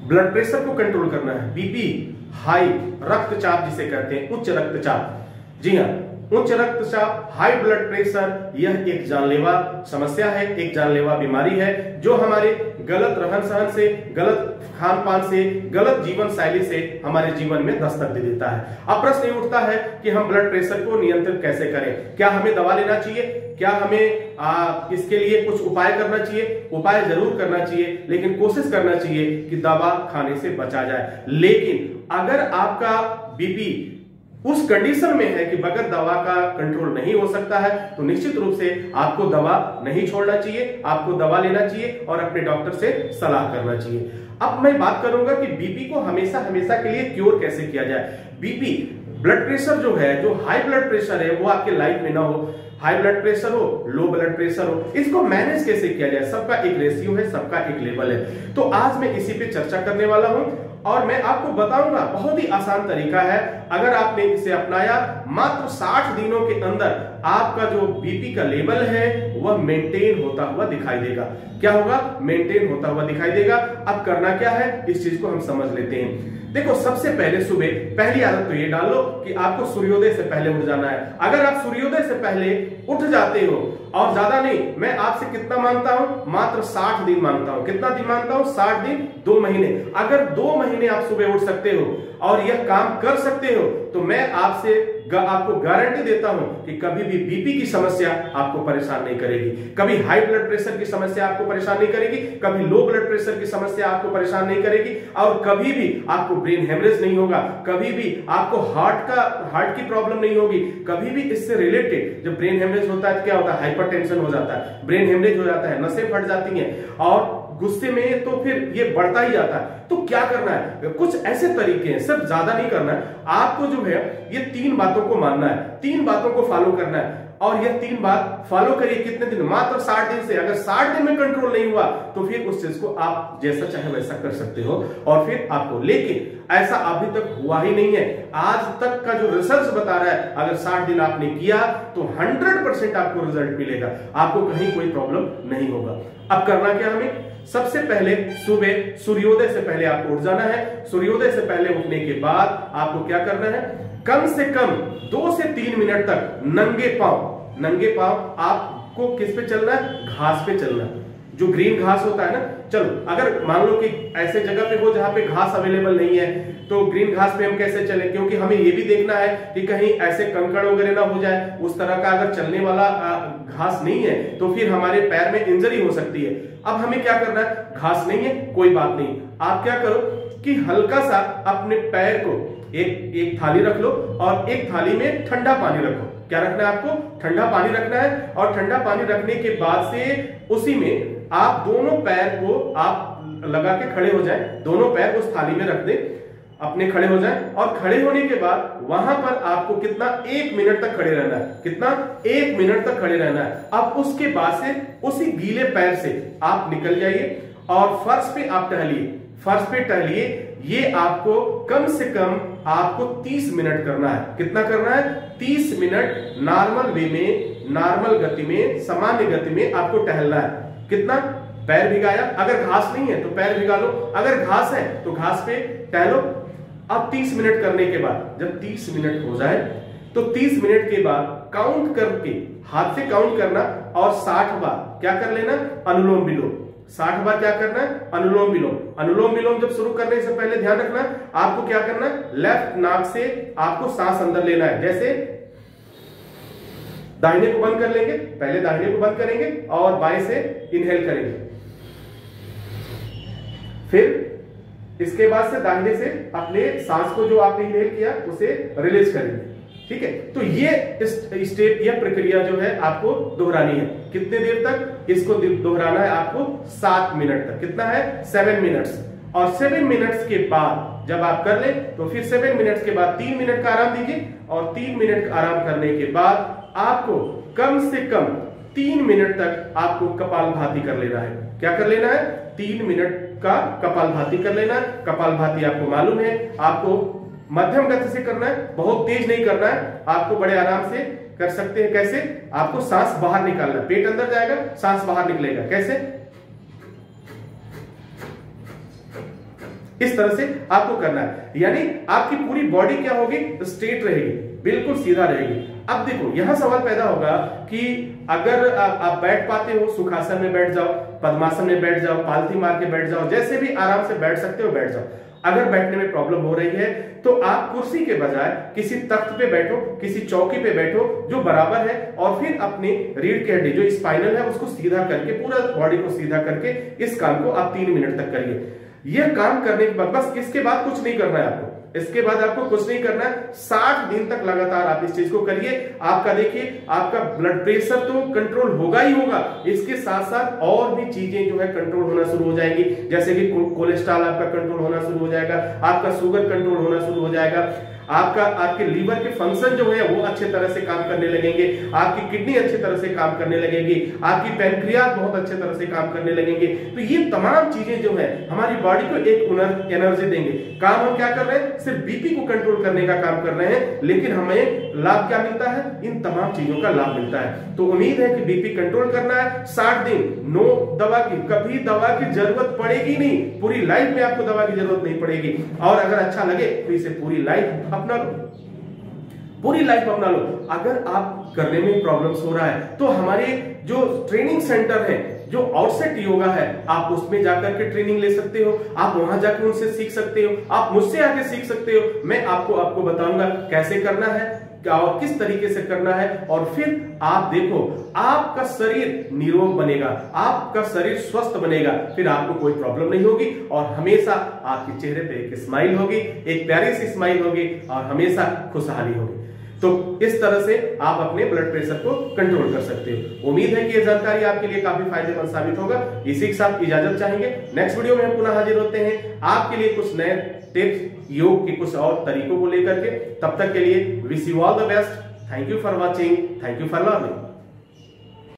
Blood pressure को control करना है, बीपी हाई, रक्तचाप जिसे कहते हैं, उच्च रक्तचाप, जी हाँ, उच्च रक्तचाप, हाई ब्लड प्रेशर, यह एक जानलेवा समस्या है, एक जानलेवा बीमारी है जो हमारे गलत रहन सहन से, गलत खान पान से, गलत जीवन शैली से हमारे जीवन में दस्तक दे देता है। अब प्रश्न ये उठता है कि हम ब्लड प्रेशर को नियंत्रित कैसे करें? क्या हमें दवा लेना चाहिए? क्या हमें इसके लिए कुछ उपाय करना चाहिए? उपाय जरूर करना चाहिए, लेकिन कोशिश करना चाहिए कि दवा खाने से बचा जाए। लेकिन अगर आपका बीपी उस कंडीशन में है कि बगैर दवा का कंट्रोल नहीं हो सकता है, तो निश्चित रूप से आपको दवा नहीं छोड़ना चाहिए, आपको दवा लेना चाहिए और अपने डॉक्टर से सलाह करना चाहिए। अब मैं बात करूंगा कि बीपी को हमेशा हमेशा के लिए क्योर कैसे किया जाए। बीपी, ब्लड प्रेशर जो है, जो हाई ब्लड प्रेशर है, वो आपके लाइफ में ना हो, हाई ब्लड प्रेशर हो, लो ब्लड प्रेशर हो, इसको मैनेज कैसे किया जाए? सबका एक रेशियो है, सबका एक लेवल है। तो आज मैं इसी पे चर्चा करने वाला हूं और मैं आपको बताऊंगा, बहुत ही आसान तरीका है। अगर आपने इसे अपनाया, मात्र 60 दिनों के अंदर आपका जो बीपी का लेवल है वह मेंटेन होता हुआ दिखाई देगा। क्या होगा? मेंटेन होता हुआ दिखाई देगा। अब करना क्या है, इस चीज को हम समझ लेते हैं। देखो, सबसे पहले सुबह पहली आदत तो ये डाल लो कि आपको सूर्योदय से पहले उठ जाना है। अगर आप सूर्योदय से पहले उठ जाते हो, और ज्यादा नहीं, मैं आपसे कितना मांगता हूं? मात्र 60 दिन मांगता हूं। कितना दिन मांगता हूं? 60 दिन, 2 महीने। अगर 2 महीने आप सुबह उठ सकते हो और यह काम कर सकते हो, तो मैं आपको गारंटी देता हूं कि कभी भी बीपी की समस्या आपको परेशान नहीं करेगी, कभी हाई ब्लड प्रेशर की समस्या आपको परेशान नहीं करेगी, कभी लो ब्लड प्रेशर की समस्या आपको परेशान नहीं करेगी, और कभी भी आपको ब्रेन हेमरेज नहीं होगा, कभी भी आपको हार्ट की प्रॉब्लम नहीं होगी, कभी भी इससे रिलेटेड। जब ब्रेन हेमरेज होता है तो क्या होता है? हाइपरटेंशन हो जाता है, ब्रेन हेमरेज हो जाता है, नसें फट जाती हैं, और गुस्से में तो फिर ये बढ़ता ही जाता है। तो क्या करना है? कुछ ऐसे तरीके हैं, सिर्फ ज्यादा नहीं करना है आपको, जो है ये 3 बातों को मानना है, 3 बातों को फॉलो करना है, और ये 3 बात फॉलो करिए। कितने दिन? मात्र 60 दिन से। अगर 60 दिन में कंट्रोल नहीं हुआ तो फिर उस चीज को आप जैसा चाहे वैसा कर सकते हो, और फिर आपको, लेकिन ऐसा अभी तक हुआ ही नहीं है। आज तक का जो रिसर्च बता रहा है, अगर 60 दिन आपने किया तो 100% आपको रिजल्ट मिलेगा, आपको कहीं कोई प्रॉब्लम नहीं होगा। अब करना क्या हमें? सबसे पहले सुबह सूर्योदय से पहले आपको उठ जाना है। सूर्योदय से पहले उठने के बाद आपको क्या करना है? कम से कम 2 से 3 मिनट तक नंगे पांव आपको किस पे चलना है? घास पे चलना है, जो ग्रीन घास होता है ना। चलो, अगर मान लो कि ऐसे जगह पे हो जहां पे घास अवेलेबल नहीं है, तो ग्रीन घास पे हम कैसे चलें? क्योंकि हमें ये भी देखना है कि कहीं ऐसे कंकड़ वगैरह ना हो जाए। उस तरह का अगर चलने वाला घास नहीं है तो फिर हमारे पैर में इंजरी हो सकती है। अब हमें क्या करना है? घास नहीं है, कोई बात नहीं, आप क्या करो कि हल्का सा अपने पैर को एक थाली रख लो, और एक थाली में ठंडा पानी रखो। क्या रखना है आपको? ठंडा पानी रखना है। और ठंडा पानी रखने के बाद से उसी में आप दोनों पैर को आप लगा के खड़े हो जाएं, दोनों पैर उस थाली में रख दें, अपने खड़े हो जाएं, और खड़े होने के बाद वहां पर आपको कितना? 1 मिनट तक खड़े रहना है। कितना? 1 मिनट तक खड़े रहना है। अब उसके बाद से उसी गीले पैर से आप निकल जाइए और फर्श पे आप टहलिए, फर्श पे टहलिए। ये आपको कम से कम आपको 30 मिनट करना है। कितना करना है? 30 मिनट नॉर्मल वे में, नॉर्मल गति में, सामान्य गति में आपको टहलना है। कितना? पैर भिगाया, अगर घास नहीं है तो पैर भिगा लो, अगर घास है तो घास पे टहलो। अब 30 मिनट करने के बाद, जब 30 मिनट हो जाए तो 30 मिनट के बाद काउंट करके, हाथ से काउंट करना, और 60 बार क्या कर लेना? अनुलोम विलोम। 60 बार क्या करना है? अनुलोम विलोम। अनुलोम विलोम जब शुरू करने से पहले ध्यान रखना, आपको क्या करना है? लेफ्ट नाक से आपको सांस अंदर लेना है। जैसे दाहिने को बंद कर लेंगे, पहले दाहिने को बंद करेंगे और बाएं से इनहेल करेंगे, फिर इसके बाद से दाहिने से अपने सांस को जो आपने इनहेल किया उसे रिलीज करेंगे। ठीक है, तो ये स्टेप, यह प्रक्रिया जो है आपको दोहरानी है। कितने देर तक इसको दोहराना है? आपको 7 मिनट तक। कितना है? 7 मिनट्स। और 7 मिनट्स के बाद जब आप कर ले तो फिर 7 मिनट्स के बाद 3 मिनट का आराम दीजिए, और 3 मिनट का आराम करने के बाद आपको कम से कम 3 मिनट तक आपको कपालभाति कर लेना है। क्या कर लेना है? 3 मिनट का कपालभाति कर लेना है। कपालभाति आपको मालूम है, आपको मध्यम गति से करना है, बहुत तेज नहीं करना है, आपको बड़े आराम से कर सकते हैं। कैसे? आपको सांस बाहर निकालना, पेट अंदर जाएगा, सांस बाहर निकलेगा। कैसे? इस तरह से आपको करना है, यानी आपकी पूरी बॉडी क्या होगी, स्ट्रेट रहेगी, बिल्कुल सीधा रहेगी। अब देखो यहां सवाल पैदा होगा कि अगर आप बैठ पाते हो, सुखासन में बैठ जाओ, पद्मासन में बैठ जाओ, पालथी मार के बैठ जाओ, जैसे भी आराम से बैठ सकते हो बैठ जाओ। अगर बैठने में प्रॉब्लम हो रही है तो आप कुर्सी के बजाय किसी तख्त पे बैठो, किसी चौकी पे बैठो जो बराबर है, और फिर अपनी रीढ़ की हड्डी जो स्पाइनल है उसको सीधा करके, पूरा बॉडी को सीधा करके इस काम को आप 3 मिनट तक करिए। यह काम करने के बाद बस इसके बाद कुछ नहीं करना है आपको, इसके बाद आपको कुछ नहीं करना है। 60 दिन तक लगातार आप इस चीज को करिए। आपका देखिए आपका ब्लड प्रेशर तो कंट्रोल होगा ही होगा, इसके साथ साथ और भी चीजें जो है कंट्रोल होना शुरू हो जाएंगी, जैसे कि कोलेस्ट्रॉल आपका कंट्रोल होना शुरू हो जाएगा, आपका शुगर कंट्रोल होना शुरू हो जाएगा, आपके लीवर के फंक्शन जो है वो अच्छे तरह से काम करने लगेंगे, आपकी किडनी अच्छी तरह से काम करने लगेगी, आपकी पैनक्रियाज बहुत अच्छे तरह से काम करने लगेंगे। तो ये तमाम चीजें जो है हमारी बॉडी को एक एनर्जी देंगे। काम हम क्या कर रहे हैं, सिर्फ बीपी को कंट्रोल करने का काम कर रहे हैं, लेकिन हमें लाभ क्या मिलता है, इन तमाम चीजों का लाभ मिलता है। तो उम्मीद है कि बीपी कंट्रोल करना है 60 दिन, नो दवा की, कभी दवा की जरूरत पड़ेगी नहीं, पूरी लाइफ में आपको दवा की जरूरत नहीं पड़ेगी। और अगर अच्छा लगे तो इसे पूरी लाइफ अपना लो, पूरी लाइफ अपना लो। अगर आप करने में प्रॉब्लम्स हो रहा है तो हमारे जो ट्रेनिंग सेंटर है, जो आउटसेट योगा है, आप उसमें जाकर के ट्रेनिंग ले सकते हो, आप वहां जाकर उनसे सीख सकते हो, आप मुझसे आके सीख सकते हो। मैं आपको बताऊंगा कैसे करना है, क्या और किस तरीके से करना है, और फिर आप देखो आपका शरीर निरोग बनेगा, आपका शरीर स्वस्थ बनेगा, फिर आपको कोई प्रॉब्लम नहीं होगी और हमेशा आपके चेहरे पे एक स्माइल होगी, एक प्यारी सी स्माइल होगी और हमेशा खुशहाली होगी। तो इस तरह से आप अपने ब्लड प्रेशर को कंट्रोल कर सकते हो। उम्मीद है कि यह जानकारी आपके लिए काफी फायदेमंद साबित होगा। इसी के साथ इजाजत चाहेंगे, नेक्स्ट वीडियो में हम पुनः हाजिर होते हैं आपके लिए कुछ नए टिप्स, योग के कुछ और तरीकों को लेकर के। तब तक के लिए wish you all the best. Thank you for watching, thank you for learning.